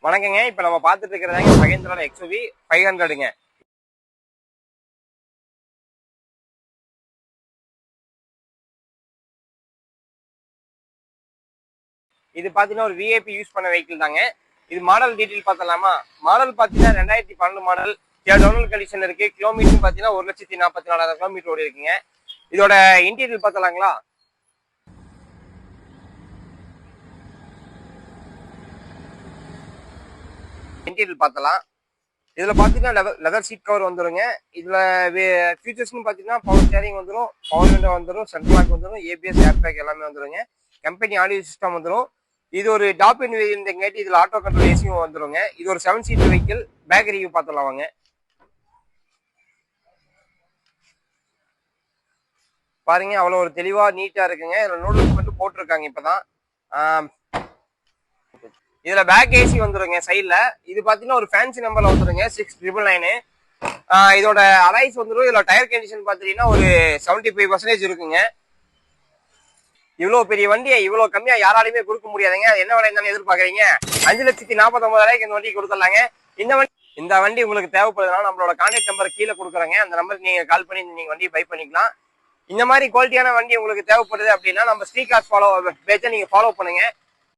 வணக்கங்க. இப்ப நம்ம பார்த்துட்டு இருக்கிறதாங்க மகேந்திரா எக்ஸ்யூவி 500ங்க. இது பாத்தீங்கன்னா ஒரு விஐபி யூஸ் பண்ண வெஹிக்கிள் தாங்க. இது மாடல் டீடைல் பார்த்தலாமா? மாடல் பாத்தீங்கன்னா 2012 மாடல். டவுன்லோட் கண்டிஷன் இருக்கு. கிலோமீட்டர் பாத்தீங்கன்னா 1,44,000 கிலோமீட்டர் ஓடி இருக்குங்க. இதோட இன்டீரியல் பார்த்தலாங்களா? இன்டீரியல் பார்த்தலாம். இதுல பாத்தீங்கன்னா லெதர் சீட் கவர் வந்துருங்க. இதுல ஃபீச்சர்ஸ்னு பாத்தீங்கன்னா பவர் ஸ்டேரிங் வந்துடும், பவர் விண்டோ வந்துடும், சென்ட்ரல் லாக் வந்துடும், ஏபிஎஸ் ஏர் பேக் எல்லாமே வந்துருங்க. கம்பெனி ஆடியோ சிஸ்டம் வந்துடும். இது ஒரு டாப் இன் வேரியன்ட்ங்காட்டி இதுல ஆட்டோ கண்ட்ரோல் ஏசியும் வந்துருங்க. இது ஒரு 7 சீட் வெஹிக்கிள். பேக் ரிவ்யூ பார்த்தலாம் வாங்க. பாருங்க, அவ்வளவு ஒரு தெளிவா நீட்டா இருக்குங்க. இதுல நூடுல்ஸ் மட்டும் போட்டிருக்காங்க இப்பதான். இதுல பேக் ஏசி வந்துருங்க சைட்ல. இது பாத்தீங்கன்னா ஒரு ஃபேன்சி நம்பர்ல வந்துருங்க 6999. இதோட அலைஸ் வந்துடும். இதுல டயர் கண்டிஷன் பாத்தீங்கன்னா ஒரு 75% இருக்குங்க. இவ்வளவு பெரிய வண்டியை இவ்வளவு கம்மியா யாராலையுமே கொடுக்க முடியாதுங்க. என்ன விலை இருந்தாலும் எதிர்பார்க்கறீங்க? 5,49,000 இந்த வண்டி கொடுத்துடலாங்க. இந்த வண்டி உங்களுக்கு தேவைப்படுறதுனால நம்மளோட கான்டாக்ட் நம்பர் கீழே கொடுக்குறேங்க. அந்த நம்பருக்கு நீங்க கால் பண்ணி நீங்க வண்டி பை பண்ணிக்கலாம். இந்த மாதிரி குவாலிட்டியான வண்டி உங்களுக்கு தேவைப்படுது அப்படின்னா நம்ம ஸ்ரீகாஸ் பேஜை நீங்க ஃபாலோ பண்ணுங்க.